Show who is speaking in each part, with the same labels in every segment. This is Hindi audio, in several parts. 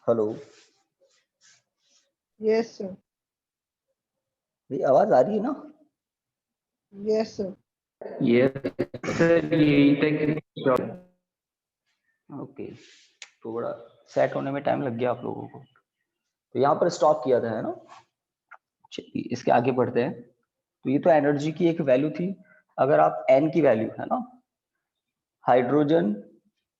Speaker 1: Hello,
Speaker 2: yes sir.
Speaker 1: मेरी आवाज आ रही है ना?
Speaker 2: Yes sir.
Speaker 3: यस सर, यही तक।
Speaker 1: ओके, थोड़ा सेट होने में टाइम लग गया आप लोगों को, तो यहाँ पर स्टॉप किया था, है ना? चलिए इसके आगे बढ़ते हैं। तो ये तो एनर्जी की एक वैल्यू थी। अगर आप एन की वैल्यू, है ना, हाइड्रोजन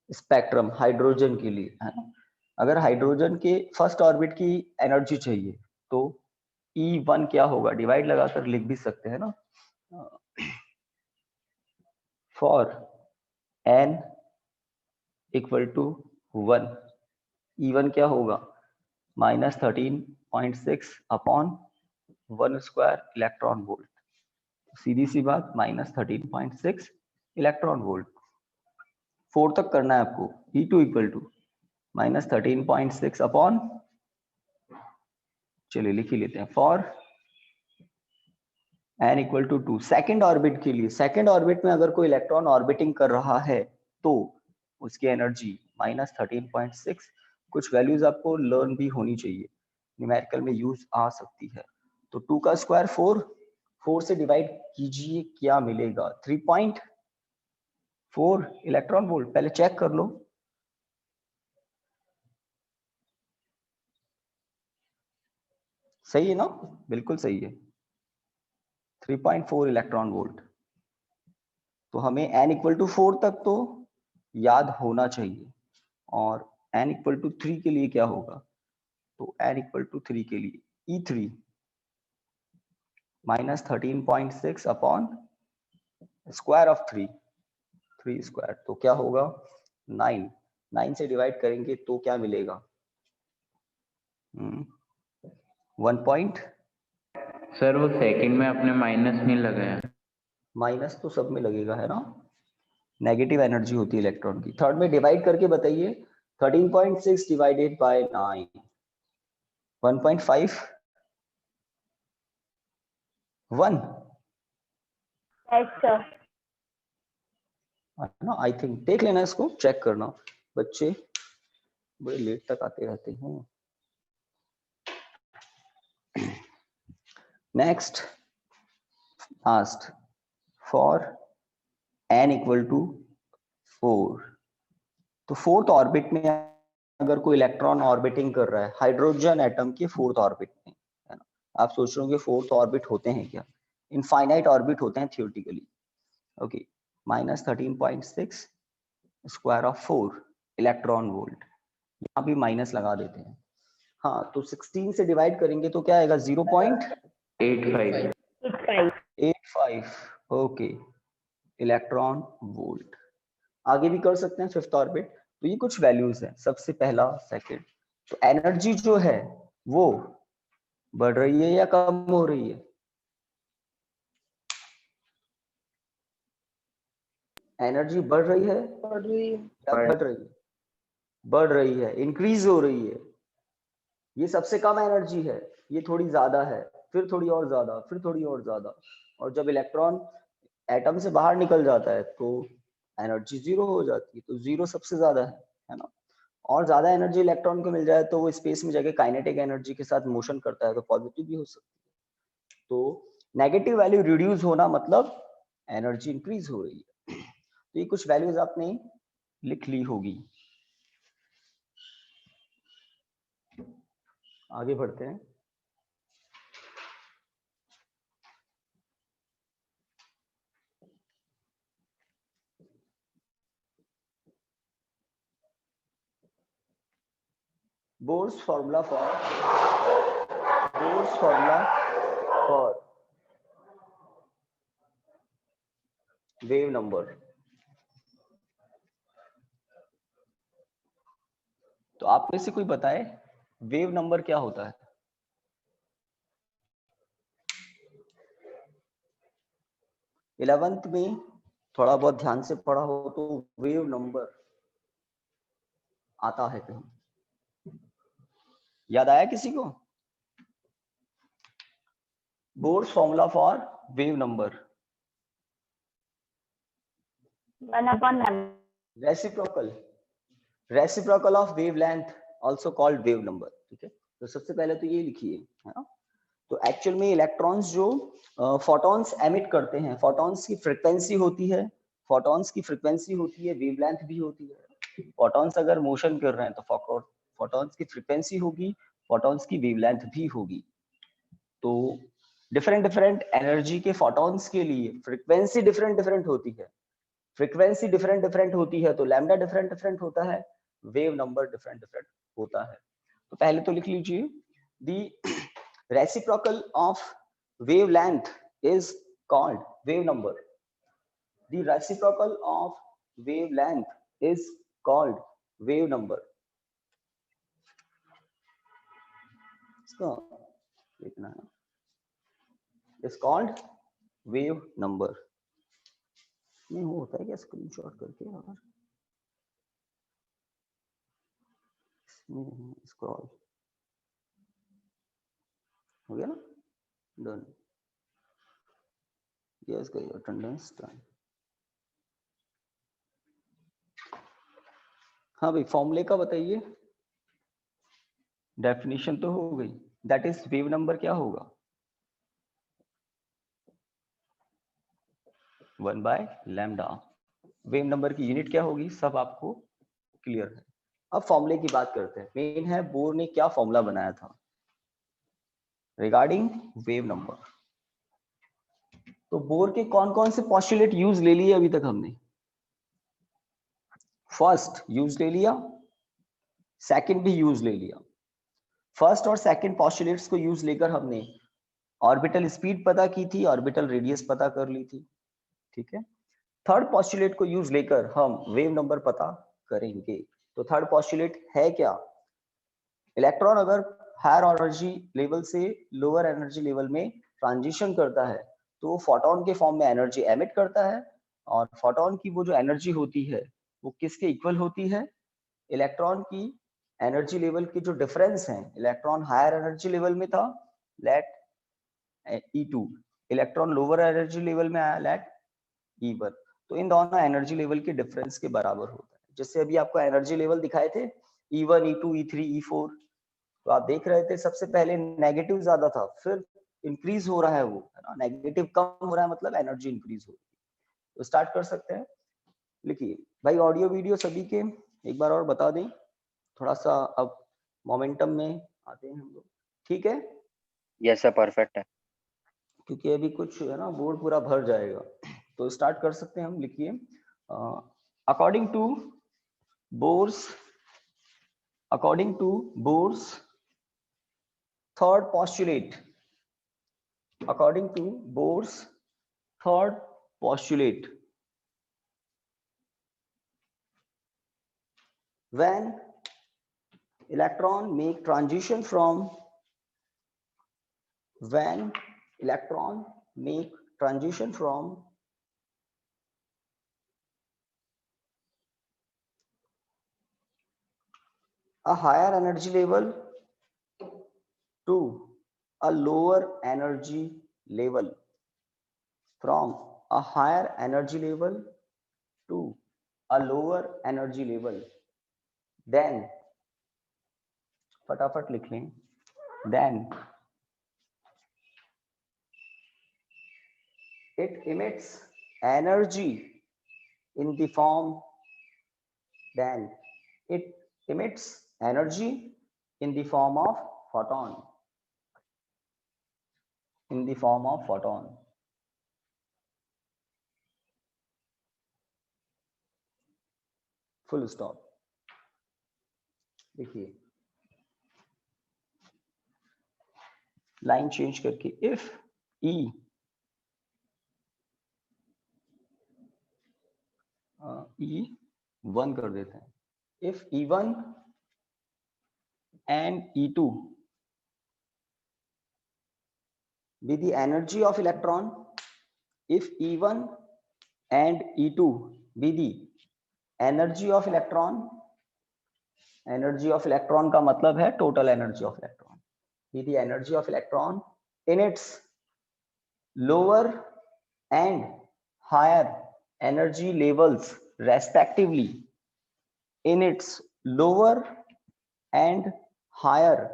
Speaker 1: स्पेक्ट्रम, हाइड्रोजन के लिए, है ना, अगर हाइड्रोजन के फर्स्ट ऑर्बिट की एनर्जी चाहिए तो E1 क्या होगा, डिवाइड लगाकर लिख भी सकते हैं ना, for n equal to 1, E1 क्या होगा, -13.6 अपॉन 1 स्क्वायर इलेक्ट्रॉन वोल्ट। सीधी सी बात, -13.6 इलेक्ट्रॉन वोल्ट। 4 तक करना है आपको। E2 इक्वल टू -13.6 अपॉन, चलिए लिख ही लेते हैं, for n equal to 2, second orbit के लिए। सेकेंड ऑर्बिट में अगर कोई इलेक्ट्रॉन ऑर्बिटिंग कर रहा है तो उसकी एनर्जी -13.6। कुछ वैल्यूज आपको लर्न भी होनी चाहिए, न्यूमेरिकल में यूज आ सकती है। तो 2 का स्क्वायर 4, 4 से डिवाइड कीजिए, क्या मिलेगा, 3.4 इलेक्ट्रॉन वोल्ट। पहले चेक कर लो, सही है ना? बिल्कुल सही है, 3.4 इलेक्ट्रॉन वोल्ट। तो हमें n इक्वल टू 4 तक तो याद होना चाहिए, और n इक्वल टू 3 के लिए क्या होगा, तो n इक्वल टू 3 के लिए E3 -13.6 upon square of 3 square, तो क्या होगा 9। 9 से डिवाइड करेंगे तो क्या मिलेगा, 1
Speaker 3: सर वो सेकंड में आपने माइनस नहीं लगाया।
Speaker 1: माइनस तो सब में लगेगा, है ना, नेगेटिव एनर्जी होती है इलेक्ट्रॉन की। थर्ड में डिवाइड करके बताइए, 13.6 डिवाइडेड बाय 9, 1.5 1
Speaker 4: अच्छा,
Speaker 1: ना, आई थिंक। देख लेना, इसको चेक करना, बच्चे बड़े लेट तक आते रहते हैं। Next last, for n equal to 4, तो फोर्थ ऑर्बिट में अगर कोई इलेक्ट्रॉन ऑर्बिटिंग कर रहा है हाइड्रोजन एटम के फोर्थ ऑर्बिट में, है ना, आप सोच रहे होंगे फोर्थ ऑर्बिट होते हैं क्या, इनफाइनाइट ऑर्बिट होते हैं theoretically. Okay, -13.6 square of 4 electron volt, यहाँ भी माइनस लगा देते हैं। हाँ, तो 16 से डिवाइड करेंगे तो क्या आएगा,
Speaker 3: 0.85।
Speaker 1: 0.85, ओके, इलेक्ट्रॉन वोल्ट। आगे भी कर सकते हैं फिफ्थ ऑर्बिट। तो ये कुछ वैल्यूज हैं, सबसे पहला सेकंड। तो एनर्जी जो है वो बढ़ रही है या कम हो रही है, एनर्जी बढ़ रही है
Speaker 2: बढ़ रही है।
Speaker 1: या घट रही है, बढ़ रही है, इंक्रीज हो रही है। ये सबसे कम एनर्जी है, ये थोड़ी ज्यादा है, फिर थोड़ी और ज्यादा, फिर थोड़ी और ज्यादा, और जब इलेक्ट्रॉन एटम से बाहर निकल जाता है तो एनर्जी 0 हो जाती है। तो 0 सबसे ज्यादा है ना। और ज्यादा एनर्जी इलेक्ट्रॉन को मिल जाए तो वो स्पेस में जाके काइनेटिक एनर्जी के साथ मोशन करता है, तो पॉजिटिव भी हो सकती है। तो नेगेटिव वैल्यू रिड्यूस होना मतलब एनर्जी इंक्रीज हो रही है। तो ये कुछ वैल्यूज आपने लिख ली होगी। आगे बढ़ते हैं। Bohr's formula for wave number. तो आप में से कोई बताए वेव नंबर क्या होता है? इलेवेंथ में थोड़ा बहुत ध्यान से पढ़ा हो तो वेव नंबर आता है कहीं, याद आया किसी को? Bohr's formula for wave number,
Speaker 4: 1/100।
Speaker 1: Reciprocal of wavelength also called wave number. ठीक है, तो सबसे पहले तो ये लिखिए, है ना। तो एक्चुअल में इलेक्ट्रॉन्स जो फोटॉन्स एमिट करते हैं, फोटॉन्स की फ्रीक्वेंसी होती है, फोटॉन्स की फ्रीक्वेंसी होती है, वेवलेंथ भी होती है। फोटॉन्स अगर मोशन कर रहे हैं तो फोटॉन्स की फ्रीक्वेंसी होगी, फोटॉन्स की वेवलेंथ भी होगी। तो डिफरेंट डिफरेंट एनर्जी के फोटॉन्स के लिए फ्रीक्वेंसी डिफरेंट डिफरेंट होती है, फ्रीक्वेंसी डिफरेंट डिफरेंट होती है, तो लैम्डा डिफरेंट डिफरेंट होता है, वेव नंबर डिफरेंट डिफरेंट होता है। तो पहले तो लिख लीजिए, the reciprocal of wavelength is called wave number. The reciprocal of wavelength is called wave number. इसको लिखना है, is called wave number. नहीं होता है क्या स्क्रीनशॉट करके, और स्क्रॉल हो गया ना, done. Yes guys, attendance time. हाँ भाई, फॉर्मूले का बताइए, डेफिनेशन तो हो गई। दैट इज वेव नंबर क्या होगा, 1 बाय लैम्डा। वेव नंबर की यूनिट क्या होगी, सब आपको क्लियर है। अब फॉर्मूले की बात करते हैं। मेन है बोर ने क्या फॉर्मूला बनाया था रिगार्डिंग वेव नंबर। तो बोर के कौन कौन से पॉस्टुलेट यूज ले लिए अभी तक हमने, फर्स्ट यूज ले लिया, सेकंड भी यूज ले लिया। फर्स्ट और सेकंड पॉस्टुलेट्स को यूज लेकर हमने ऑर्बिटल स्पीड पता की थी, ऑर्बिटल रेडियस पता कर ली थी। ठीक है, थर्ड पॉस्टुलेट को यूज लेकर हम वेव नंबर पता करेंगे। तो थर्ड पॉस्टुलेट है क्या, इलेक्ट्रॉन अगर हायर एनर्जी लेवल से लोअर एनर्जी लेवल में ट्रांजिशन करता है तो फोटोन के फॉर्म में एनर्जी एमिट करता है, और फोटोन की वो जो एनर्जी होती है वो किसके इक्वल होती है, इलेक्ट्रॉन की एनर्जी लेवल के जो डिफरेंस है, इलेक्ट्रॉन हायर एनर्जी लेवल में था, let E2, electron lower energy level में आया, लेट E1। तो इन दोनों एनर्जी लेवल के डिफरेंस के बराबर होता है। जैसे अभी आपको एनर्जी लेवल दिखाए थे E1, E2, E3, E4, तो आप देख रहे थे सबसे पहले नेगेटिव ज्यादा था, फिर इंक्रीज हो रहा है वो, है ना, नेगेटिव कम हो रहा है मतलब एनर्जी इंक्रीज हो रही है। तो स्टार्ट कर सकते हैं, लिखिए भाई। ऑडियो वीडियो सभी के एक बार और बता दें, थोड़ा सा अब मोमेंटम में आते हैं हम लोग, ठीक है।
Speaker 3: यस सर, परफेक्ट है।
Speaker 1: क्योंकि अभी कुछ है ना, बोर्ड पूरा भर जाएगा। तो स्टार्ट कर सकते हैं हम, लिखिए। According to Bohr's, according to Bohr's third postulate, according to Bohr's third postulate, when electron make transition from, when electron make transition from a higher energy level to a lower energy level, from a higher energy level to a lower energy level, then फटाफट लिख लें, then it emits energy in the form, then it emits energy in the form of photon, in the form of photon. Full stop. देखिए लाइन चेंज करके, इफ E1 कर देते हैं, if E1 and E2 be the energy of electron, if E1 and E2 be the energy of electron, energy of electron का मतलब है total energy of electron, be the energy of electron in its lower and higher energy levels respectively, in its lower and higher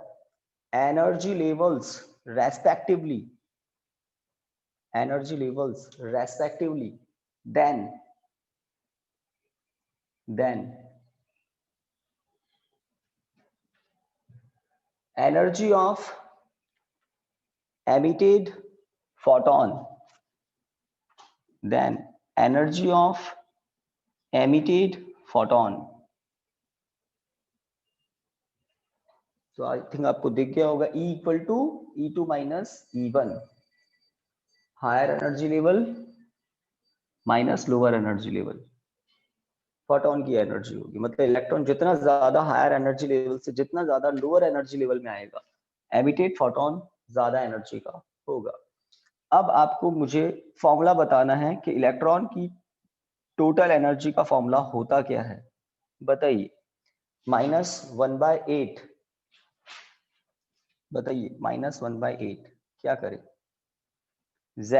Speaker 1: energy levels respectively, then energy of emitted photon, तो आई थिंक आपको दिख गया होगा E equal to E2 minus E1, higher energy level minus lower energy level, photon की एनर्जी होगी। मतलब इलेक्ट्रॉन जितना ज्यादा हायर एनर्जी लेवल से जितना ज्यादा लोअर एनर्जी लेवल में आएगा, एमिटेड फोटोन ज्यादा एनर्जी का होगा। अब आपको मुझे फॉर्मूला बताना है कि इलेक्ट्रॉन की टोटल एनर्जी का फॉर्मूला होता क्या है, बताइए। -1/8, बताइए -1/8 क्या करें? Z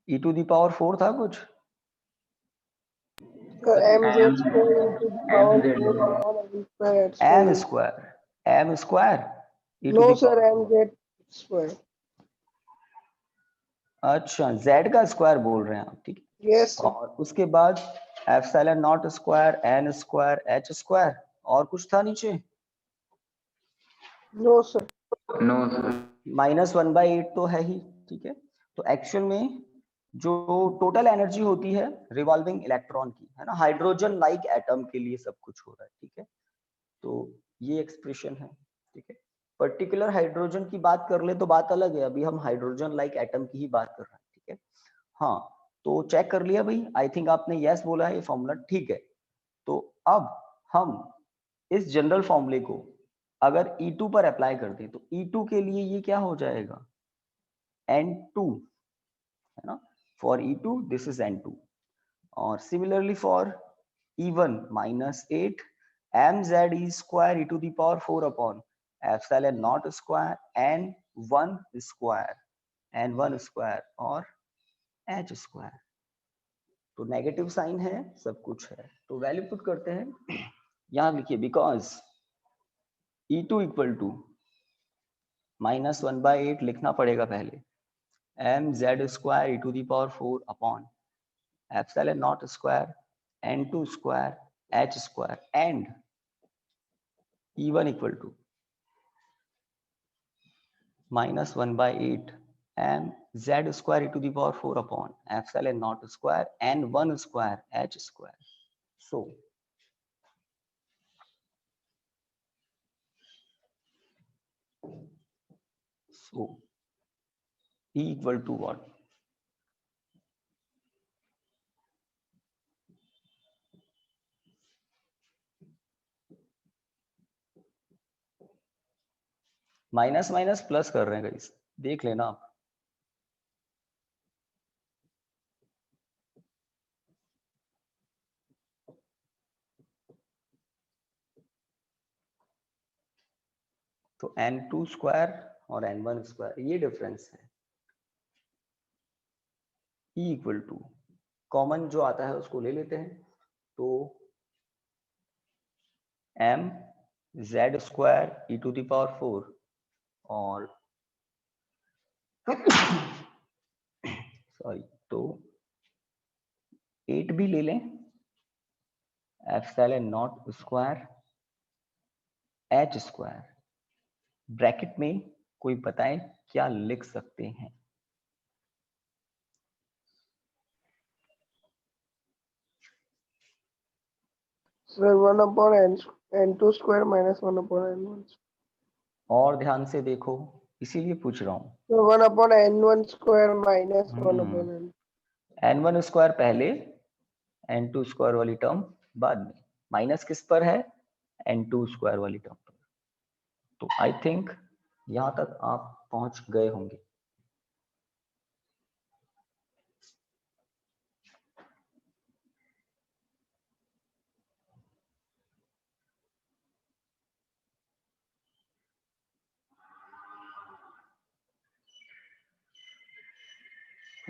Speaker 1: e⁴ था कुछ?
Speaker 2: mz square into the power 4 upon m square h
Speaker 1: m square
Speaker 2: No sir, mz square.
Speaker 1: अच्छा, z का स्क्वायर बोल रहे हैं आप, ठीक है।
Speaker 2: Yes sir.
Speaker 1: और उसके बाद epsilon naught square n square h square, और कुछ था नीचे?
Speaker 2: No sir.
Speaker 3: No sir.
Speaker 1: -1/8 तो है ही, ठीक है। तो एक्चुअल में जो टोटल एनर्जी होती है रिवॉल्विंग इलेक्ट्रॉन की, है ना, हाइड्रोजन लाइक एटम के लिए सब कुछ हो रहा है, ठीक है। तो ये एक्सप्रेशन है, ठीक है। पर्टिकुलर हाइड्रोजन की बात कर ले तो बात अलग है, अभी हम हाइड्रोजन लाइक एटम की ही बात कर रहे हैं, ठीक है। हाँ, तो चेक कर लिया भाई, आई थिंक आपने यस बोला है, ये फॉर्मूला ठीक है। तो अब हम इस जनरल फॉर्मूले को अगर E2 पर अप्लाई कर दें तो E2 के लिए ये क्या हो जाएगा? N2, है ना। For E2 this is N2, और similarly for E1 -8 mz square e⁴ upon epsilon naught square n1 square और h स्क्वायर। तो नेगेटिव साइन है, सब कुछ है, तो वैल्यू पुट करते हैं। यहां लिखिए बिकॉज E2 इक्वल टू -1/8 लिखना पड़ेगा पहले, mz square e⁴ upon epsilon naught square n2 square h square and E1 equal to -1/8 mz square e⁴ upon epsilon naught square n1 square h square. So E equal to what? Minus minus plus कर रहे हैं गाइस, देख लेना आप। तो n2 स्क्वायर और n1 स्क्वायर ये डिफरेंस है। E इक्वल टू कॉमन जो आता है उसको ले लेते हैं, तो m z स्क्वायर e⁴ और सॉरी, तो 8 भी ले लें, epsilon naught square h square, bracket में कोई बताए क्या लिख सकते हैं?
Speaker 2: Sir, 1 upon n2 square minus 1 upon n1.
Speaker 1: और ध्यान से देखो, इसीलिए पूछ रहा हूँ।
Speaker 2: So 1 upon n1 square minus 1 upon n.
Speaker 1: n1 square पहले, n2 स्क्वायर वाली टर्म बाद में, माइनस किस पर है? n2 स्क्वायर वाली टर्म पर। तो आई थिंक यहां तक आप पहुंच गए होंगे।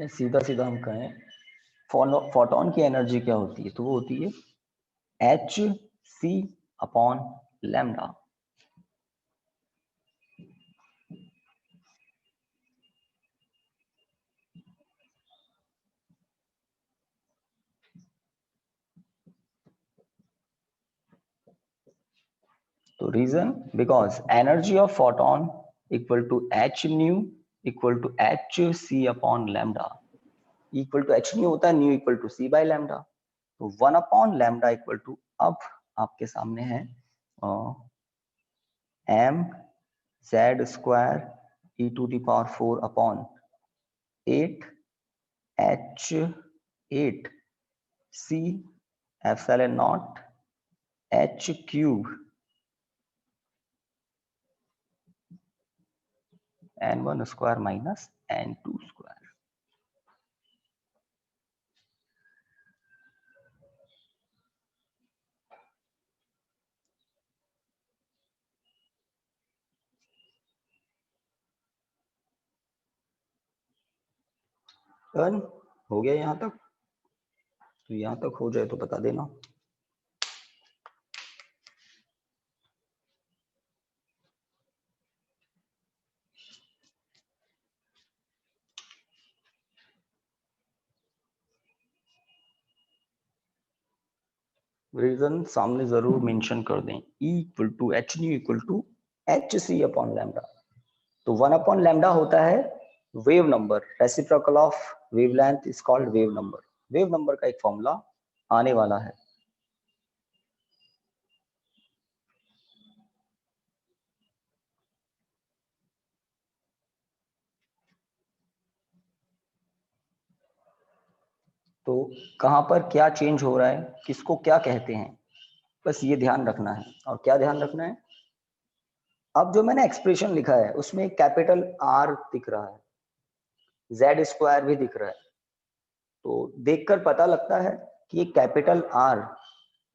Speaker 1: सीधा सीधा हम कहें फोटोन की एनर्जी क्या होती है? तो वो होती है hc/λ। तो reason because energy of photon equal to h nu equal to hc/λ। Equal to h nu होता है, न्यू इक्वल टू c/λ। तो 1/λ इक्वल टू, अब आपके सामने है mz² e⁴ 8 h8 c⁴ h³ n1² minus n2²। Done हो गया यहाँ तक? तो यहाँ तक हो जाए तो बता देना। रीजन सामने जरूर मेंशन कर दें। E equal to H nu equal to hc/λ। तो 1/λ होता है wave number, reciprocal of wavelength is called wave number. Wave number का एक फॉर्मूला आने वाला है। तो कहां पर क्या चेंज हो रहा है, किसको क्या कहते हैं, बस ये ध्यान रखना है। और क्या ध्यान रखना है, अब जो मैंने एक्सप्रेशन लिखा है उसमें एक कैपिटल R दिख रहा है, Z² भी दिख रहा है। तो देखकर पता लगता है कि ये कैपिटल R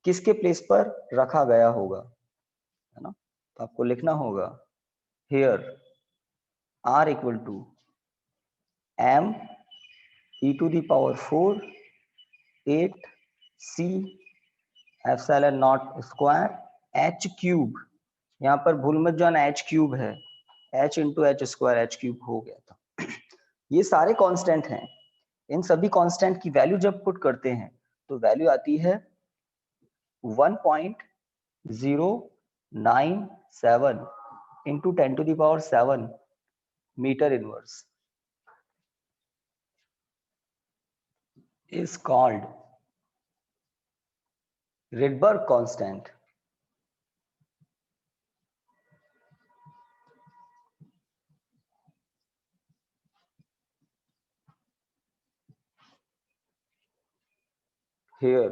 Speaker 1: किसके प्लेस पर रखा गया होगा, है ना। तो आपको लिखना होगा here R equal to m e⁴ 8 c⁴ h³। यहाँ पर भूल मत जाना h³ है, h इंटू h² h³ हो गया था। ये सारे कांस्टेंट हैं। इन सभी कांस्टेंट की वैल्यू जब पुट करते हैं तो वैल्यू आती है 1.097 into 10⁷ metre inverse is called Rydberg constant। Here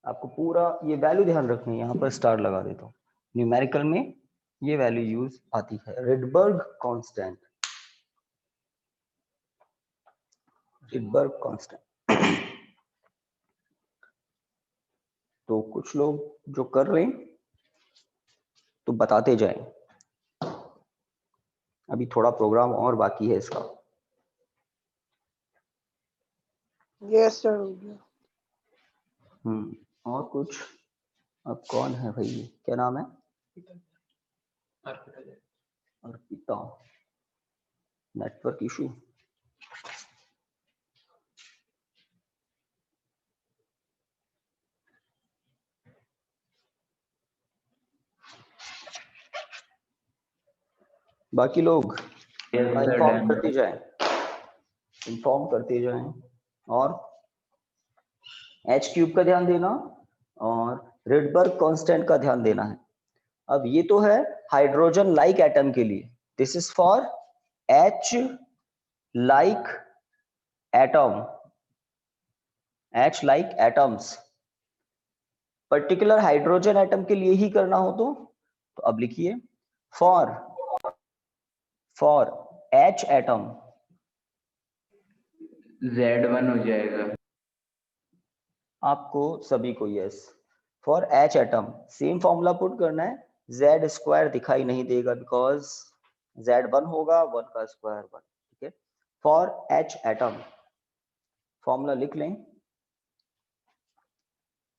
Speaker 1: आपको पूरा ये वैल्यू ध्यान रखनी है, यहाँ पर स्टार लगा देता हूँ। न्यूमेरिकल में ये वैल्यू यूज आती है, रिडबर्ग कांस्टेंट। Rydberg constant. तो कुछ लोग जो कर रहे हैं तो बताते जाएं, अभी थोड़ा प्रोग्राम और बाकी है इसका।
Speaker 2: यस सर हो गया।
Speaker 1: और कुछ? अब कौन है भाई, क्या नाम है? अर्पिता। Network issue. बाकी लोग इन्फॉर्म करते जाएं, इन्फॉर्म करते जाएं। और h³ का ध्यान देना और रिडबर्ग कांस्टेंट का ध्यान देना है। अब ये तो है हाइड्रोजन लाइक एटम के लिए, this is for H like atom, H like atoms. Particular hydrogen atom के लिए ही करना हो तो अब लिखिए फॉर H एटम
Speaker 3: Z1 हो जाएगा
Speaker 1: आपको सभी को। Yes, for H atom same formula put करना है। Z² दिखाई नहीं देगा बिकॉज Z1 होगा, 1 का स्क्वायर 1। ठीक है, फॉर H एटम फॉर्मूला लिख लें,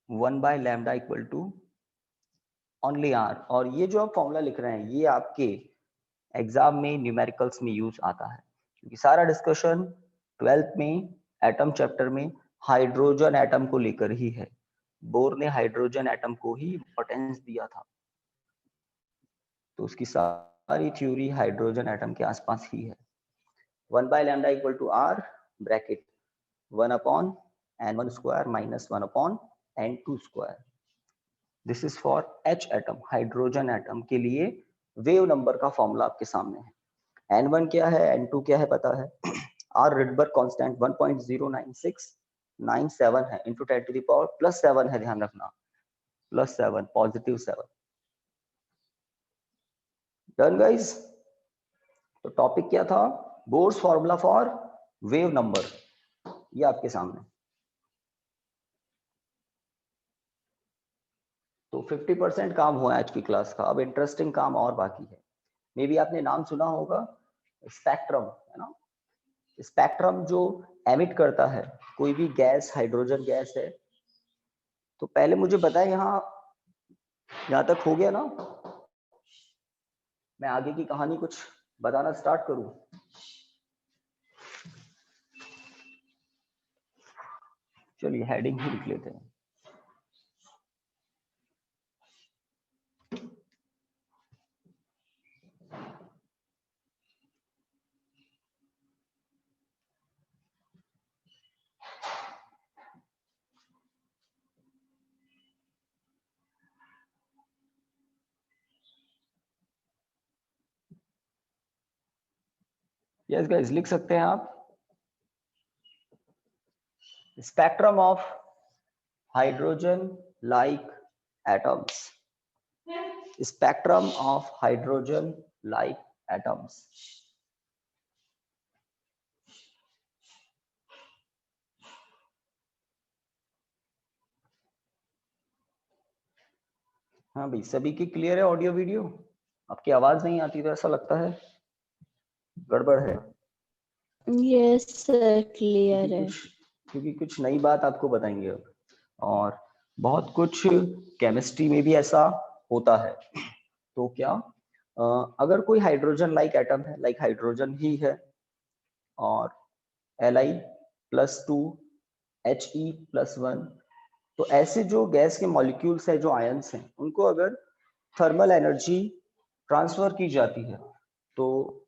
Speaker 1: 1/λ इक्वल टू ओनली r। और ये जो आप फॉर्मूला लिख रहे हैं ये आपके एग्जाम में न्यूमेरिकल्स में यूज आता है, क्योंकि सारा डिस्कशन 12th में एटम चैप्टर में हाइड्रोजन एटम को लेकर ही है। बोर ने हाइड्रोजन एटम को ही इंपॉर्टेंस दिया था, तो उसकी सारी थ्योरी हाइड्रोजन एटम के आसपास ही है। 1/λ equal to r bracket 1/n1² minus 1/n2²। This is for H atom, hydrogen atom के लिए वेव नंबर का फॉर्मूला आपके सामने है। n1 क्या है, n2 क्या है पता है। r रिडबर्ग कांस्टेंट 1.09697 है इंटू 10⁻+7 है, ध्यान रखना +7 पॉजिटिव 7। Done guys. तो टॉपिक क्या था, Bohr's formula for wave number, ये आपके सामने। तो 50% काम हुआ है आज की क्लास का, अब इंटरेस्टिंग काम और बाकी है। मे बी आपने नाम सुना होगा स्पेक्ट्रम, है ना। स्पेक्ट्रम जो एमिट करता है कोई भी गैस, हाइड्रोजन गैस है। तो पहले मुझे बताएं यहाँ तक हो गया ना, मैं आगे की कहानी कुछ बताना स्टार्ट करूं। चलिए हेडिंग ही लिख लेते हैं। यस गाइस, लिख सकते हैं आप। Spectrum of hydrogen like atoms, spectrum of hydrogen like atoms. हाँ भाई, सभी की क्लियर है ऑडियो वीडियो? आपकी आवाज नहीं आती तो ऐसा लगता है गड़बड़ है।
Speaker 4: यस सर, क्लियर है।
Speaker 1: क्योंकि कुछ नई बात आपको बताएंगे अब, और बहुत कुछ केमिस्ट्री में भी ऐसा होता है। तो क्या अगर कोई हाइड्रोजन लाइक एटम है, लाइक हाइड्रोजन ही है, और Li+2 He+1, तो ऐसे जो गैस के मॉलिक्यूल्स है, जो आयंस हैं, उनको अगर थर्मल एनर्जी ट्रांसफर की जाती है तो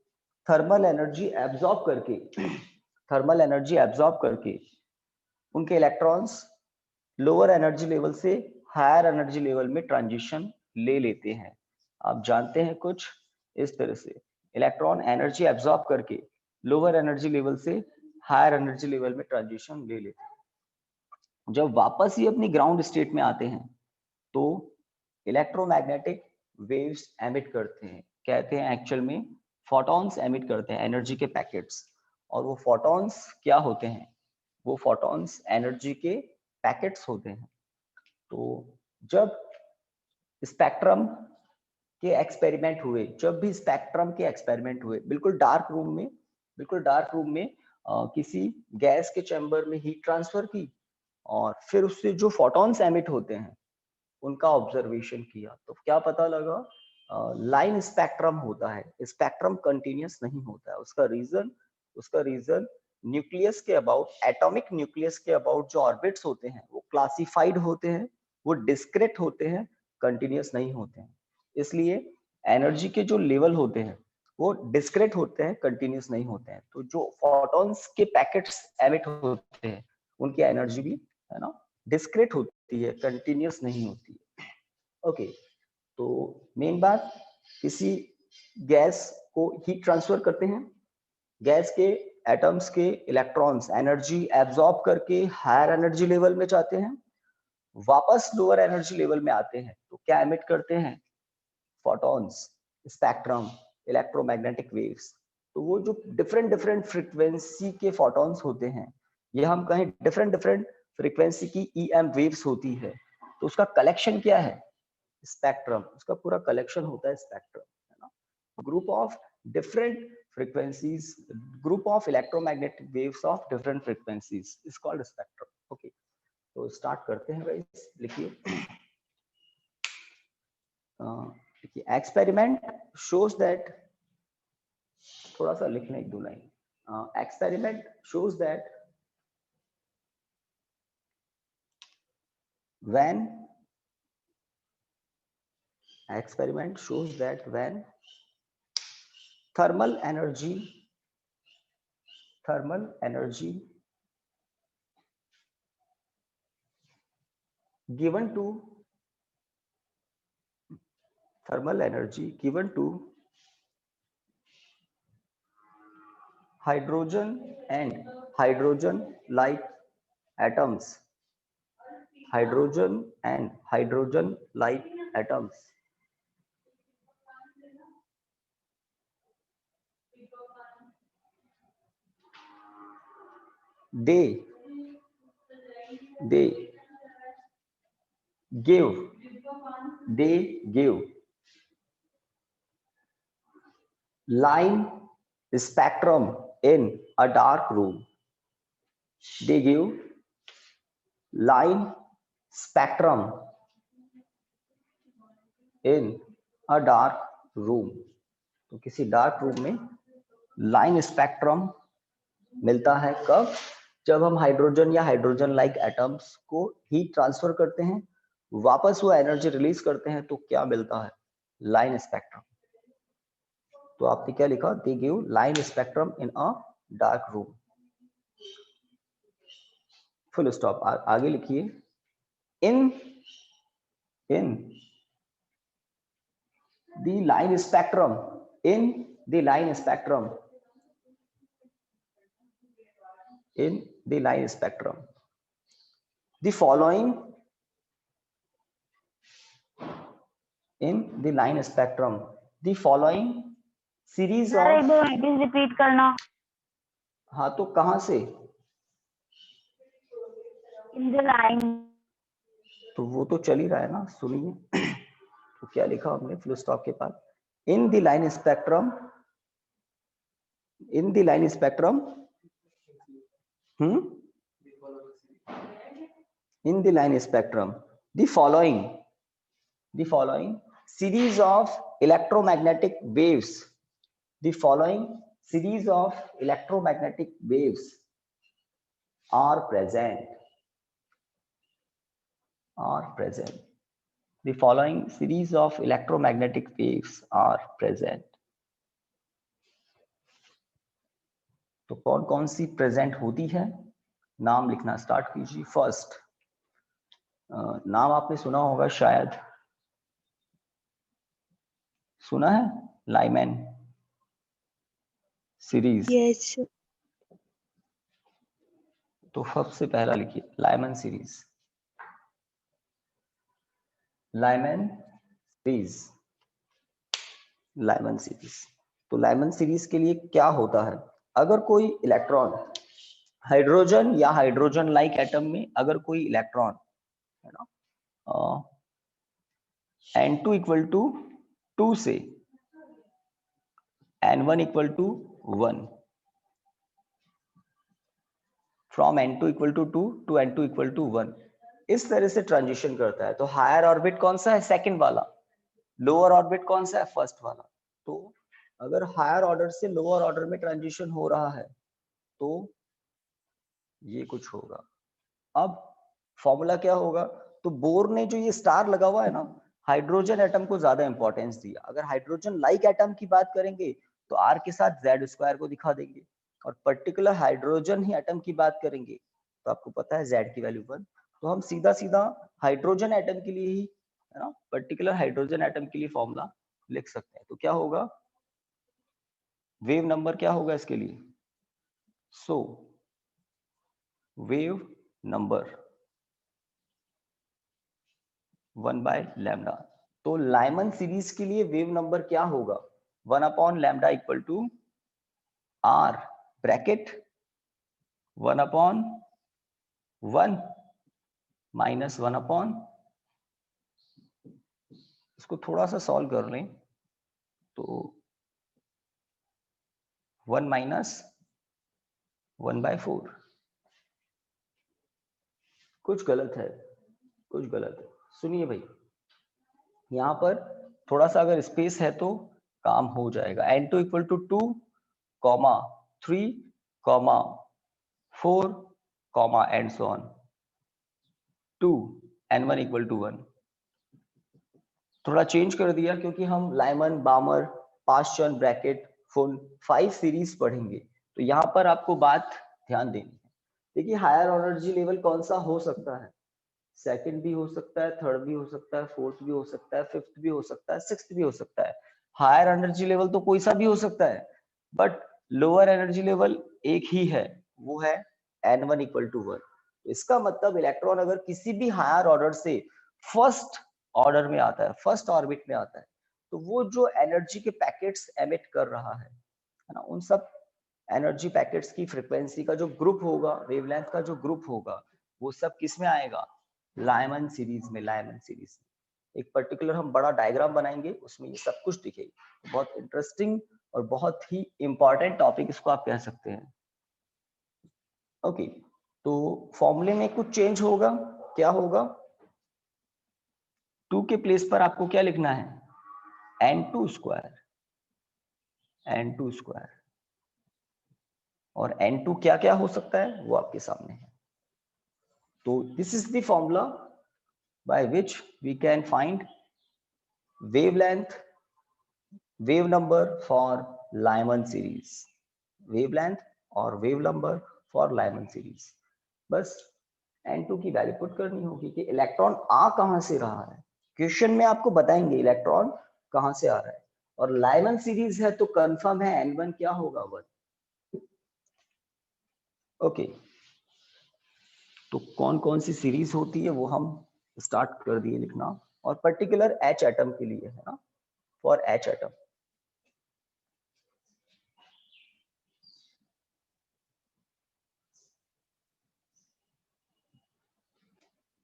Speaker 1: थर्मल एनर्जी एब्जॉर्ब करके उनके इलेक्ट्रॉन्स लोअर एनर्जी लेवल से हायर एनर्जी लेवल में ट्रांजिशन ले लेते हैं। आप जानते हैं कुछ इस तरह से इलेक्ट्रॉन एनर्जी एब्जॉर्ब करके लोअर एनर्जी लेवल से हायर एनर्जी लेवल में ट्रांजिशन ले लेते हैं। जब वापस ही अपनी ग्राउंड स्टेट में आते हैं तो इलेक्ट्रोमैग्नेटिक वेव्स एमिट करते हैं, कहते हैं एक्चुअल में फोटॉन्स एमिट करते हैं, एनर्जी के पैकेट्स। और वो फोटॉन्स क्या होते हैं, वो फोटॉन्स एनर्जी के पैकेट्स होते हैं। तो जब स्पेक्ट्रम के एक्सपेरिमेंट हुए, बिल्कुल डार्क रूम में किसी गैस के चैम्बर में हीट ट्रांसफर की, और फिर उससे जो फोटॉन्स एमिट होते हैं उनका ऑब्जर्वेशन किया, तो क्या पता लगा, लाइन स्पेक्ट्रम होता है। स्पेक्ट्रम कंटिन्यूअस नहीं होता है। उसका रीजन न्यूक्लियस के अबाउट, एटॉमिक न्यूक्लियस के अबाउट जो ऑर्बिट्स होते हैं वो क्लासिफाइड होते हैं, वो डिस्क्रीट होते हैं, कंटिन्यूअस नहीं होते हैं। इसलिए एनर्जी के जो लेवल होते हैं वो डिस्क्रीट होते हैं, कंटिन्यूअस नहीं होते हैं। तो जो फोटॉन्स के पैकेट्स एमिट होते हैं उनकी एनर्जी भी, है ना, डिस्क्रीट होती है, कंटिन्यूअस नहीं होती है। ओके, तो मेन बात, किसी गैस को हीट ट्रांसफर करते हैं, गैस के एटम्स के इलेक्ट्रॉन्स एनर्जी एब्जॉर्ब करके हायर एनर्जी लेवल में जाते हैं, वापस लोअर एनर्जी लेवल में आते हैं, तो क्या एमिट करते हैं, फोटॉन्स, स्पेक्ट्रम, इलेक्ट्रोमैग्नेटिक वेव्स। तो वो जो डिफरेंट फ्रीक्वेंसी के फोटॉन्स होते हैं, ये हम कहें डिफरेंट फ्रीक्वेंसी की EM वेव्स होती है, तो उसका कलेक्शन क्या है, स्पेक्ट्रम। उसका पूरा कलेक्शन होता है स्पेक्ट्रम, है ना। Group of different frequencies, group of electromagnetic waves of different frequencies is called spectrum. Okay, तो स्टार्ट करते हैं गाइस. लिखिए, एक्सपेरिमेंट shows that, थोड़ा सा लिखने एक दो line. Experiment shows that when thermal energy given to hydrogen and hydrogen like atoms, they give line spectrum in a dark room. They give line spectrum in a dark room. तो किसी डार्क रूम में लाइन स्पेक्ट्रम मिलता है कब? जब हम हाइड्रोजन या हाइड्रोजन लाइक एटम्स को हीट ट्रांसफर करते हैं, वापस वो एनर्जी रिलीज करते हैं, तो क्या मिलता है? Line spectrum. तो आपने क्या लिखा? They give line spectrum in a dark room. Full stop. आगे लिखिए, इन the line spectrum, the following series of,
Speaker 5: एक बार रिपीट करना.
Speaker 1: हाँ तो कहां से?
Speaker 5: इन द लाइन.
Speaker 1: तो वो तो चल ही रहा है ना, सुनिए. तो क्या लिखा हमने फुल स्टॉप के पास? In the line spectrum, the following series of electromagnetic waves, are present. The following series of electromagnetic waves are present. तो कौन कौन सी प्रेजेंट होती है? नाम लिखना स्टार्ट कीजिए. फर्स्ट, नाम आपने सुना होगा शायद. सुना है? Lyman series.
Speaker 4: Yes.
Speaker 1: तो सबसे पहला लिखिए लाइमैन सीरीज. तो लाइमैन सीरीज के लिए क्या होता है? अगर कोई इलेक्ट्रॉन हाइड्रोजन या हाइड्रोजन लाइक एटम में, अगर कोई इलेक्ट्रॉन है ना, N2 इक्वल टू 2 से N1 equal to 1, from N2 equal to 2 to N2 equal to 1, इस तरह से ट्रांजिशन करता है. तो हायर ऑर्बिट कौन सा है? सेकंड वाला. लोअर ऑर्बिट कौन सा है? फर्स्ट वाला. तो अगर हायर ऑर्डर से लोअर ऑर्डर में ट्रांजिशन हो रहा है तो ये कुछ होगा. अब फॉर्मूला क्या होगा? तो बोर ने जो ये स्टार लगा हुआ है ना, हाइड्रोजन एटम को ज्यादा इंपॉर्टेंस दिया. अगर हाइड्रोजन लाइक एटम की बात करेंगे तो आर के साथ जेड स्क्वायर को दिखा देंगे, और पर्टिकुलर हाइड्रोजन ही एटम की बात करेंगे तो आपको पता है जेड की वैल्यू 1. तो हम सीधा सीधा हाइड्रोजन एटम के लिए ही, है ना, पर्टिकुलर हाइड्रोजन एटम के लिए फॉर्मूला लिख सकते हैं. तो क्या होगा? वेव नंबर क्या होगा इसके लिए? सो वेव नंबर 1/λ. तो लाइमन सीरीज के लिए वेव नंबर क्या होगा? 1/λ equal to r bracket 1/1 minus 1/, इसको थोड़ा सा सॉल्व कर लें तो 1 माइनस 1/4। कुछ गलत है, कुछ गलत है। सुनिए भाई, यहाँ पर थोड़ा सा अगर स्पेस है तो काम हो जाएगा। n2 equal to 2, 3, 4, and so on 2, n1 equal to 1। थोड़ा चेंज कर दिया क्योंकि हम लाइमन, बामर, पास्चन, ब्रैकेट, फुन 5 सीरीज पढ़ेंगे, तो यहाँ पर आपको बात ध्यान देनी है। देखिए हायर एनर्जी लेवल कौन सा हो सकता है, सेकंड भी हो सकता है, थर्ड भी हो सकता है, फोर्थ भी हो सकता है, फिफ्थ भी हो सकता है, सिक्स्थ भी हो सकता है। हायर एनर्जी लेवल तो कोई सा भी हो सकता है, बट लोअर एनर्जी लेवल एक ही है, वो है n1 इक्वल टू 1। इसका मतलब इलेक्ट्रॉन अगर किसी भी हायर ऑर्डर से फर्स्ट ऑर्डर में आता है, फर्स्ट ऑर्बिट में आता है, तो वो जो एनर्जी के पैकेट्स एमिट कर रहा है ना, उन सब एनर्जी पैकेट्स की फ्रीक्वेंसी का जो ग्रुप होगा, वेवलेंथ का जो ग्रुप होगा, वो सब किस में आएगा, लाइमन सीरीज में। लाइमन सीरीज एक पर्टिकुलर हम बड़ा डायग्राम बनाएंगे, उसमें ये सब कुछ दिखेगा। बहुत इंटरेस्टिंग और बहुत ही इंपॉर्टेंट टॉपिक इसको आप कह सकते हैं। ओके, तो फॉर्मूले में कुछ चेंज होगा, क्या होगा, 2 के प्लेस पर आपको क्या लिखना है, n2 स्क्वायर, n2 स्क्वायर। और n2 क्या क्या हो सकता है वो आपके सामने है। तो this is the formula by which we can find wavelength, wave number for Lyman series, wavelength और wave number for Lyman series। बस n2 की वैल्यू पुट करनी होगी कि इलेक्ट्रॉन आ कहां से रहा है। क्वेश्चन में आपको बताएंगे इलेक्ट्रॉन कहां से आ रहा है, और लाइमन सीरीज है तो कंफर्म है n1 क्या होगा, 1। ओके, तो कौन कौन सी सीरीज होती है वो हम स्टार्ट कर दिए लिखना, और पर्टिकुलर H एटम के लिए है ना, फॉर H एटम।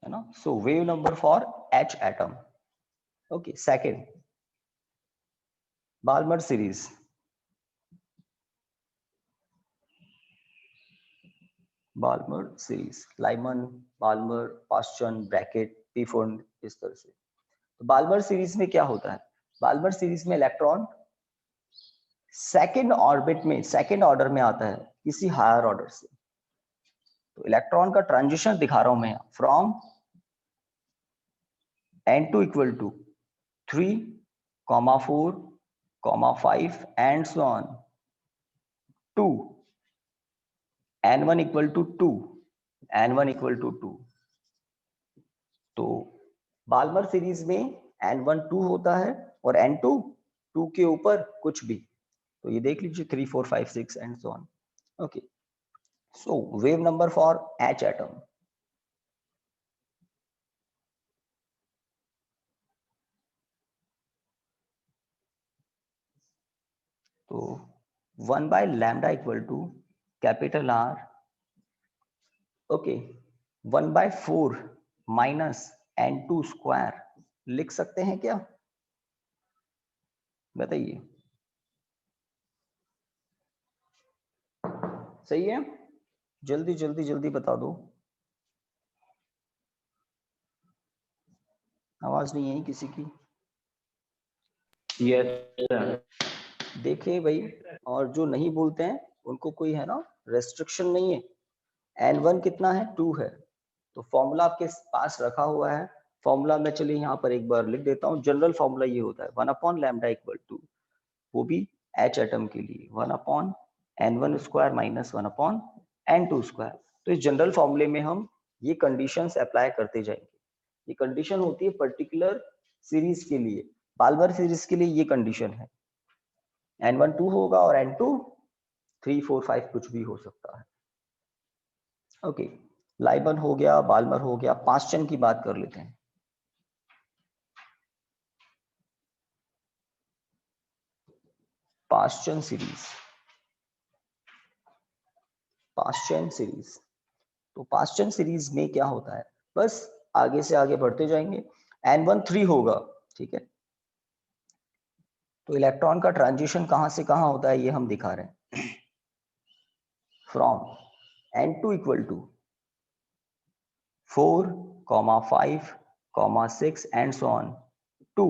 Speaker 1: है ना, so wave number for H atom. Okay, second Balmer series, Balmer series, Lyman, Balmer, Paschen, Brackett, Pfund, इस तरह से। तो बाल्मर सीरीज में क्या होता है, बाल्मर सीरीज में इलेक्ट्रॉन सेकंड ऑर्बिट में, सेकंड ऑर्डर में आता है किसी हायर ऑर्डर से। तो इलेक्ट्रॉन का ट्रांजिशन दिखा रहा हूं मैं, from n2 equal to 3, 4, 5 and so on 2, n1 equal to 2, n1 equal to 2। तो बाल्मर सीरीज में n1 2 होता है और n2 2 के ऊपर कुछ भी, तो ये देख लीजिए 3, 4, 5, 6 and so on. Okay, so wave number for H atom, तो 1 by lambda equal to capital R, okay, 1 by 4 minus n2 square लिख सकते हैं क्या, बताइए। सही है, जल्दी जल्दी जल्दी बता दो, आवाज नहीं आई किसी की।
Speaker 3: Yes sir.
Speaker 1: देखिए भाई, और जो नहीं बोलते हैं उनको कोई है ना रेस्ट्रिक्शन नहीं है। n1 कितना है, 2 है, तो फॉर्मूला आपके पास रखा हुआ है। फॉर्मूला मैं चलिए यहाँ पर एक बार लिख देता हूँ। जनरल फॉर्मूला ये होता है 1 लैम्डा इक्वल टू, वो भी H एटम के लिए 1 n1 square minus 1 n2 square. तो इस जनरल फॉर्मूले में हम ये कंडीशंस अप्लाई करते जाएंगे। ये कंडीशन होती है पर्टिकुलर सीरीज के लिए, बाल्मर सीरीज के लिए ये कंडीशन है, n1 2 होगा और n2 3, 4, 5 कुछ भी हो सकता है। ओके, लाइमन हो गया, बाल्मर हो गया, पास्चन की बात कर लेते हैं। पास्चन सीरीज, पास्चन सीरीज, तो पास्चन सीरीज में क्या होता है, बस आगे से आगे बढ़ते जाएंगे। n1 3 होगा, ठीक है, तो इलेक्ट्रॉन का ट्रांजिशन कहां से कहां होता है ये हम दिखा रहे हैं। from n2 equal to 4, 5, 6 and so on to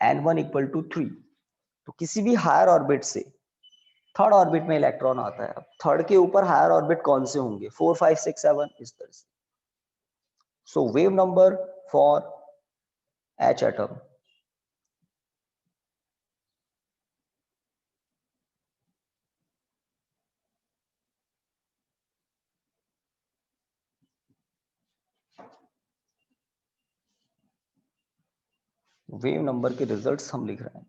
Speaker 1: n1 equal to 3। तो किसी भी हायर ऑर्बिट से थर्ड ऑर्बिट में इलेक्ट्रॉन आता है। अब थर्ड के ऊपर हायर ऑर्बिट कौन से होंगे? 4, 5, 6, 7 इस तरह से। So wave number for H atom wave number के रिजल्ट्स हम लिख रहे हैं।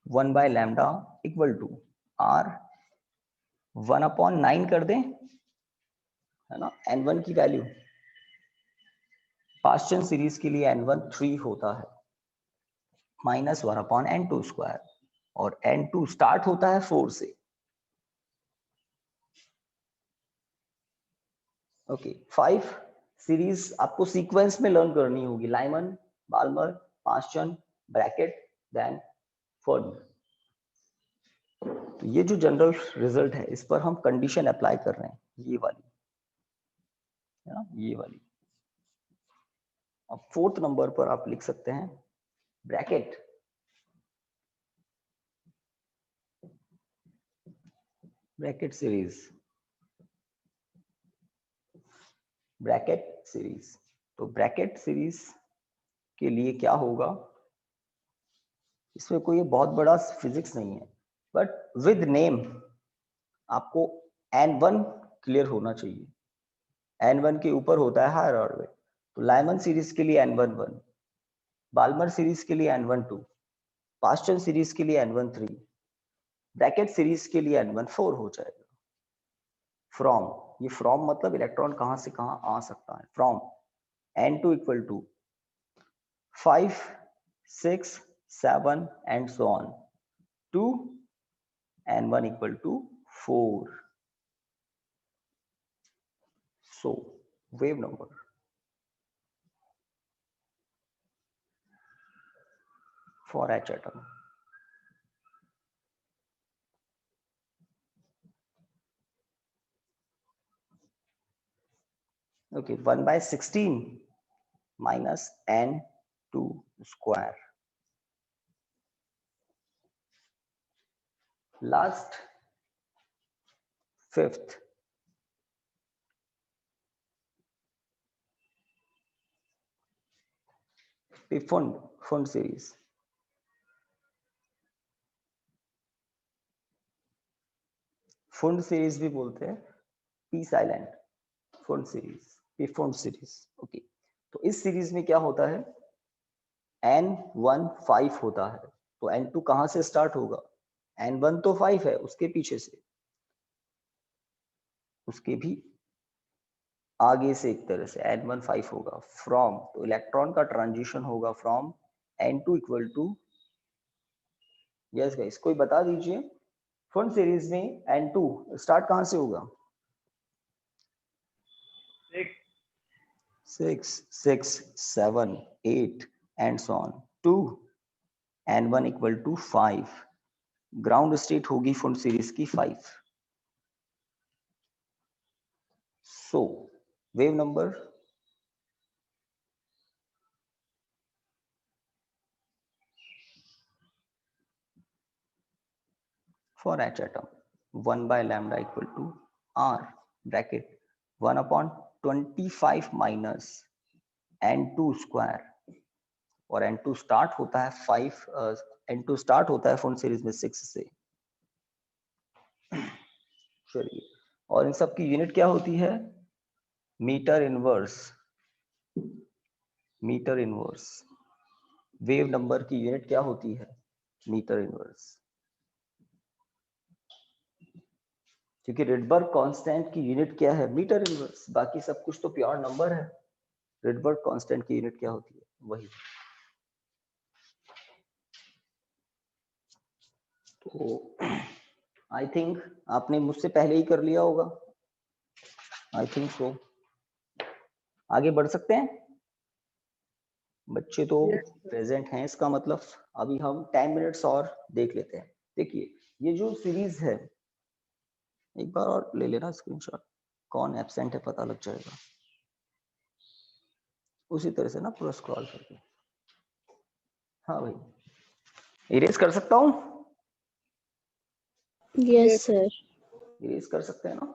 Speaker 1: One by lambda equal to R 1/9 कर दें, है ना, n1 की वैल्यू। पास्चन सीरीज के लिए n1 3 होता है, -1/n2² और n2 स्टार्ट होता है 4 से। ओके 5 सीरीज आपको सीक्वेंस में लर्न करनी होगी, Lyman, Balmer, Paschen, Brackett, then फर्न। तो ये जो जनरल रिजल्ट है इस पर हम कंडीशन अप्लाई कर रहे हैं, ये वाली, है ना, ये वाली। अब फोर्थ नंबर पर आप लिख सकते हैं ब्रैकेट सीरीज। तो ब्रैकेट सीरीज के लिए क्या होगा, इसमें कोई बहुत बड़ा फिजिक्स नहीं है, बट विद नेम आपको n1 क्लियर होना चाहिए। n1 के ऊपर होता है हायर ऑर्बिट, तो लाइमन सीरीज के लिए n11, बाल्मर सीरीज के लिए n12, पास्चन सीरीज के लिए n13, ब्रैकेट सीरीज के लिए n14 हो जाएगा। फ्रॉम, ये फ्रॉम मतलब इलेक्ट्रॉन कहां से कहां आ सकता है। From n2 equal to 5, 6, 7 and so on to n1 equal to 4. So wave number for H atom okay 1/16 minus n2 square। Last fifth Pfund series. Pfund series भी बोलते हैं, P silent Pfund series, Pfund series. Okay, तो इस सीरीज में क्या होता है, n1 5 होता है, तो n2 कहां से स्टार्ट होगा, n1 तो 5 है, उसके पीछे से, उसके भी आगे से एक तरह से n1 5 होगा। फ्रॉम, तो इलेक्ट्रॉन का ट्रांजिशन होगा from n2 equal to, yes guys कोई बता दीजिए, फुंड सीरीज में n2 स्टार्ट कहां से होगा, 6, 6, 7, 8 and so on to n1 equal to 5। Ground state होगी फुंड सीरीज की 5। So wave number for H atom 1 by lambda equal to R bracket 1/25 minus n2 square, और n2 स्टार्ट होता है 5, n2 स्टार्ट होता है फुंड सीरीज में 6 से। चलिए, और इन सब की यूनिट क्या होती है, metre inverse. Metre inverse wave number की यूनिट क्या होती है, मीटर इनवर्स। क्योंकि रिडबर्ग कांस्टेंट की यूनिट क्या है, मीटर इनवर्स, बाकी सब कुछ तो प्योर नंबर है, रिडबर्ग कांस्टेंट की यूनिट क्या होती है, वही। तो आई थिंक आपने मुझसे पहले ही कर लिया होगा, आई थिंक सो। आगे बढ़ सकते हैं, बच्चे तो प्रेजेंट हैं, इसका मतलब अभी हम 10 मिनट्स और देख लेते हैं। देखिए ये जो सीरीज है, एक बार और ले लेना स्क्रीनशॉट, कौन एब्सेंट है पता लग जाएगा। उसी तरह से ना पूरा स्क्रॉल करके, हाँ भाई इरेज कर सकता हूँ,
Speaker 4: यस सर।
Speaker 1: इरेज कर सकते हैं ना।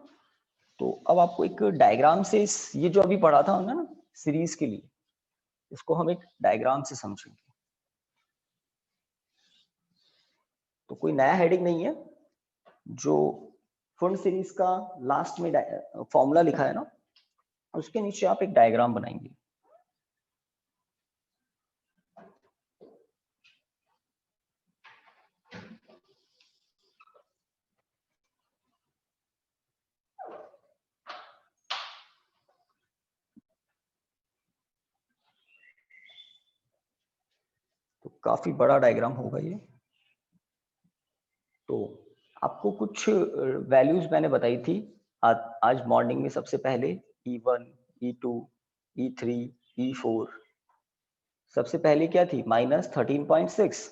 Speaker 1: तो अब आपको एक डायग्राम से ये जो अभी पढ़ा था हमने ना सीरीज के लिए, इसको हम एक डायग्राम से समझेंगे। तो कोई नया हेडिंग नहीं है, जो फुल सीरीज का लास्ट में फॉर्मूला लिखा है ना, उसके नीचे आप एक डायग्राम बनाएंगे। तो काफी बड़ा डायग्राम होगा ये। तो आपको कुछ वैल्यूज मैंने बताई थी आज मॉर्निंग में। सबसे पहले E1, E2, E3, E4। सबसे पहले क्या थी? -13.6।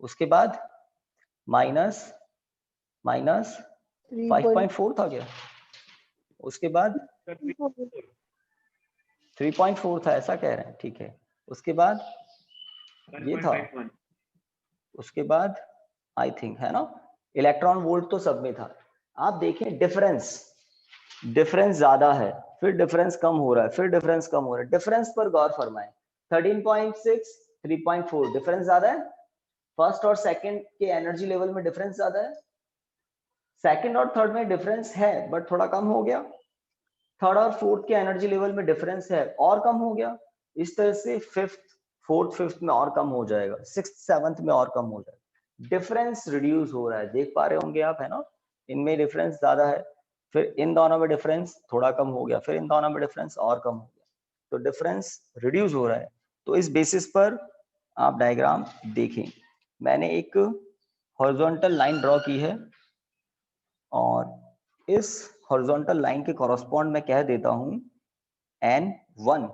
Speaker 1: उसके बाद माइनस 5.4 था क्या? उसके बाद 3.4 था, ऐसा कह रहे हैं, ठीक है। उसके बाद ये था, उसके बाद आई थिंक है ना इलेक्ट्रॉन वोल्ट तो सब में था। आप देखें डिफरेंस ज्यादा है, फिर डिफरेंस कम हो रहा है, फिर डिफरेंस कम हो रहा है। डिफरेंस पर गौर फरमाएं। 13.6, 3.4 डिफरेंस ज्यादा है। फर्स्ट और सेकंड के एनर्जी लेवल में डिफरेंस ज्यादा है। सेकंड और थर्ड में डिफरेंस है बट थोड़ा कम हो गया। थर्ड और फोर्थ के एनर्जी लेवल में डिफरेंस है और कम हो गया। इस तरह से फिफ्थ, फोर्थ, फिफ्थ में और कम हो जाएगा, सिक्स्थ, सेवंथ में और कम हो जाएगा। डिफरेंस रिड्यूस हो रहा है, देख पा रहे होंगे आप, है ना। इनमें डिफरेंस ज्यादा है, फिर इन दोनों में डिफरेंस थोड़ा कम हो गया, फिर इन दोनों में डिफरेंस और कम हो गया। तो डिफरेंस रिड्यूस हो रहा है। तो इस बेसिस पर आप डायग्राम देखें। मैंने एक हॉरिजॉन्टल लाइन ड्रॉ की है और इस हॉरिजॉन्टल लाइन के कॉरस्पॉन्ड मैं कह देता हूं N1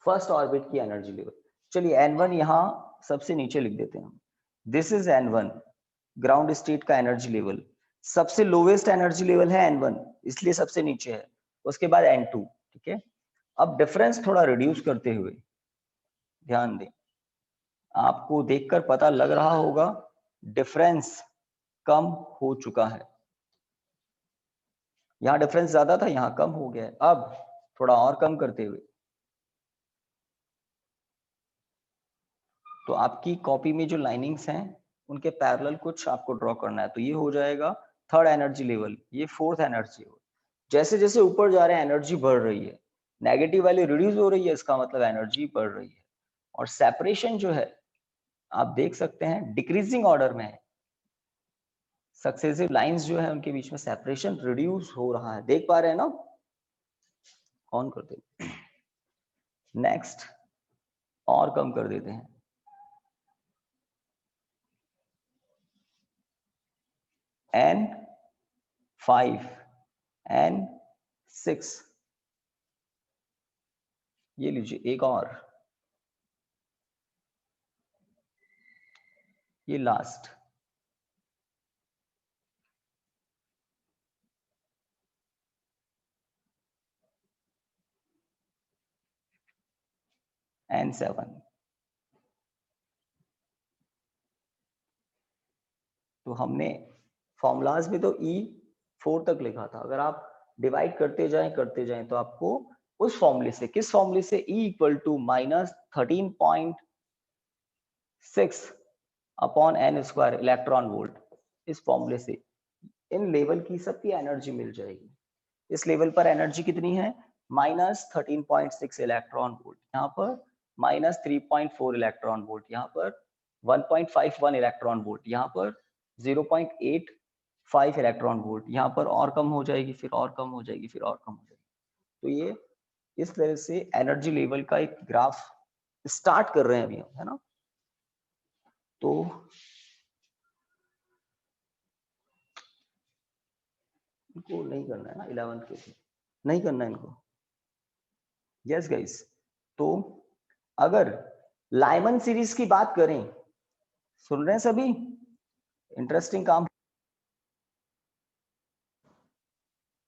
Speaker 1: फर्स्ट ऑर्बिट की एनर्जी लेवल। चलिए N1 यहां सबसे नीचे लिख देते हैं हम। This is N1 ground state का एनर्जी लेवल। सबसे लोवेस्ट एनर्जी लेवल है N1, इसलिए सबसे नीचे है। उसके बाद N2, ठीक है। अब डिफरेंस थोड़ा रिड्यूस करते हुए ध्यान दें, आपको देखकर पता लग रहा होगा डिफरेंस कम हो चुका है। यहाँ डिफरेंस ज्यादा था, यहाँ कम हो गया है। अब थोड़ा और कम करते हुए, तो आपकी कॉपी में जो लाइनिंग्स हैं उनके पैरेलल कुछ आपको ड्रॉ करना है। तो ये हो जाएगा थर्ड एनर्जी लेवल, ये फोर्थ एनर्जी लेवल। जैसे जैसे ऊपर जा रहे हैं एनर्जी बढ़ रही है, नेगेटिव वैल्यू रिड्यूस हो रही है, इसका मतलब एनर्जी बढ़ रही है। और सेपरेशन जो है आप देख सकते हैं डिक्रीजिंग ऑर्डर में है। सक्सेसिव लाइंस जो है उनके बीच में सेपरेशन रिड्यूस हो रहा है, देख पा रहे हैं ना। ऑन कर दे, नेक्स्ट और कम कर देते हैं। N5, N6, ये लीजिए एक और, ये लास्ट N7। तो हमने फॉर्मूलाज में तो E4 तक लिखा था। अगर आप डिवाइड करते जाएं तो आपको उस फॉर्मूले से, किस फॉर्मूले से, E equal to -13.6 upon n square electron volt, इस फॉर्मूले से इन लेवल की सबकी एनर्जी मिल जाएगी। इस लेवल पर एनर्जी कितनी है? -13.6 इलेक्ट्रॉन वोल्ट, यहाँ पर -3.4 इलेक्ट्रॉन वोल्ट, यहाँ पर 1.51 इलेक्ट्रॉन वोल्ट, यहाँ पर 0.85 इलेक्ट्रॉन वोल्ट, यहाँ पर और कम हो जाएगी, फिर और कम हो जाएगी, फिर और कम हो जाएगी। तो ये इस तरह से एनर्जी लेवल का एक ग्राफ स्टार्ट कर रहे हैं अभी हम, है ना। तो इनको नहीं करना है ना 11th के, नहीं करना है इनको। यस गाइस, तो अगर लाइमन सीरीज की बात करें, सुन रहे हैं सभी? इंटरेस्टिंग काम,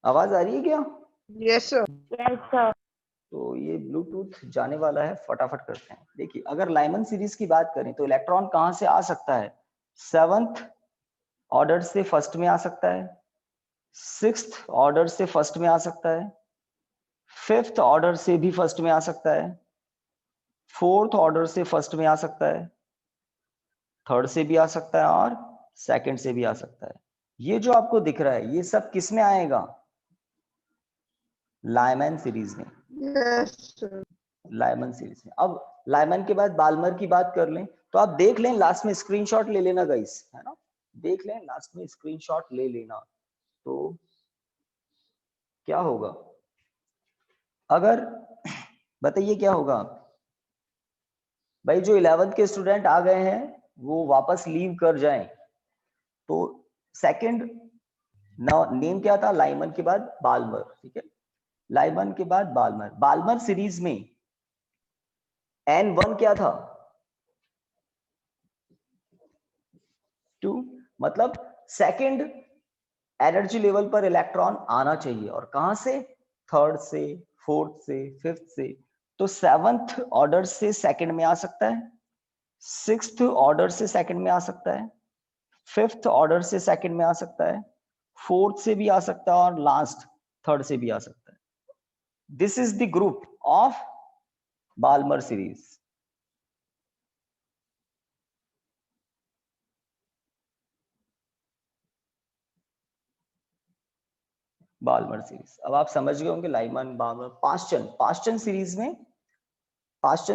Speaker 1: आवाज आ रही है क्या?
Speaker 2: Yes, sir.
Speaker 5: Yes, sir.
Speaker 1: तो ये ब्लूटूथ जाने वाला है, फटाफट करते हैं। देखिए, अगर लाइमन सीरीज की बात करें तो इलेक्ट्रॉन कहां से आ सकता है? 7th ऑर्डर से फर्स्ट में आ सकता है, 6th ऑर्डर से फर्स्ट में आ सकता है, 5th ऑर्डर से भी फर्स्ट में आ सकता है, 4th ऑर्डर से फर्स्ट में आ सकता है, 3rd से भी आ सकता है और 2nd से भी आ सकता है। ये जो आपको दिख रहा है ये सब किस में आएगा? लाइमन सीरीज में।
Speaker 2: Yes, sir.
Speaker 1: लाइमन सीरीज में। अब लाइमन के बाद बाल्मर की बात कर लें तो आप देख लें, लास्ट में स्क्रीनशॉट ले लेना गाइस, है ना? देख लें, लास्ट में स्क्रीनशॉट ले लेना। तो क्या होगा अगर, बताइए क्या होगा भाई? जो 11th के स्टूडेंट आ गए हैं वो वापस लीव कर जाएं। तो सेकंड नेम क्या था? लाइमन के बाद बाल्मर, ठीक है? लाइमन के बाद बाल्मर। बाल्मर सीरीज में N1 क्या था? 2, मतलब सेकंड एनर्जी लेवल पर इलेक्ट्रॉन आना चाहिए, और कहां से? 3rd से, 4th से, 5th से। तो 7th ऑर्डर से सेकंड में आ सकता है, 6th ऑर्डर से सेकंड में आ सकता है, 5th ऑर्डर से सेकंड में आ सकता है, 4th से भी आ सकता है और लास्ट 3rd से भी आ सकता है। This is the group of Balmer series. Balmer series अब आप समझ गए होंगे। Lyman, Balmer, Paschen. Paschen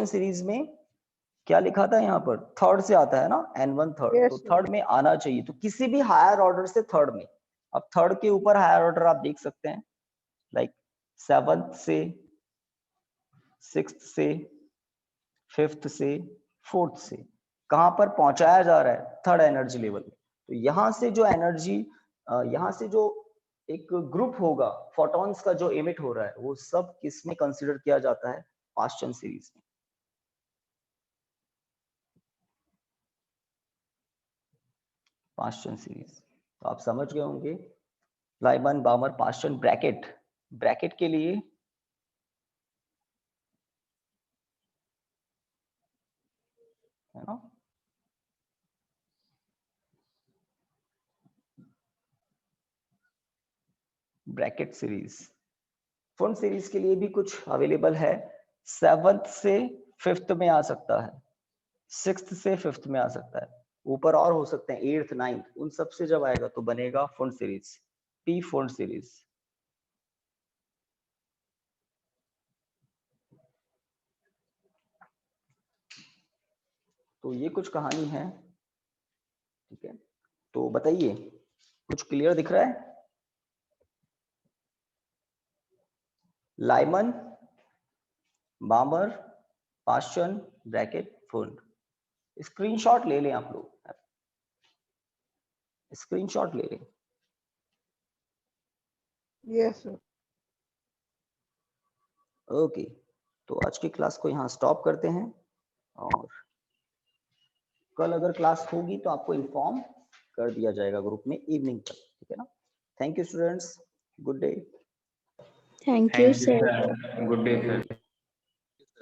Speaker 1: series में क्या लिखा था यहाँ पर? 3rd से आता है ना, N1 3rd।
Speaker 2: Yes,
Speaker 1: तो
Speaker 2: sir.
Speaker 1: 3rd में आना चाहिए, तो किसी भी हायर ऑर्डर से 3rd में। अब 3rd के ऊपर हायर ऑर्डर आप देख सकते हैं, लाइक 7th से, 6th से, 5th से, 4th से। कहां पर पहुंचाया जा रहा है? 3rd एनर्जी लेवल में। तो यहां से जो एनर्जी, यहां से जो एक ग्रुप होगा फोटॉन्स का जो एमिट हो रहा है, वो सब किस में कंसीडर किया जाता है? पास्चन सीरीज में। पास्चन सीरीज तो आप समझ गए होंगे। Lyman, Balmer, Paschen. ब्रैकेट के लिए है ना, ब्रैकेट सीरीज। फुन सीरीज के लिए भी कुछ अवेलेबल है। 7th से 5th में आ सकता है, 6th से 5th में आ सकता है, ऊपर और हो सकते हैं 8th 9th। उन सब से जब आएगा तो बनेगा फुन सीरीज, पी फुन सीरीज। तो ये कुछ कहानी है, ठीक है? तो बताइए, कुछ क्लियर दिख रहा है? लाइमन, बाल्मर, पास्चन, ब्रैकेट, फुन। स्क्रीनशॉट ले लें आप लोग, स्क्रीनशॉट ले लें।
Speaker 2: Yes, sir.
Speaker 1: ओके, तो आज की क्लास को यहाँ स्टॉप करते हैं, और कल अगर क्लास होगी तो आपको इन्फॉर्म कर दिया जाएगा ग्रुप में इवनिंग तक, ठीक है ना? Thank you students, good day.
Speaker 4: Thank you,
Speaker 3: thank you
Speaker 4: sir.
Speaker 3: Sir, good day sir.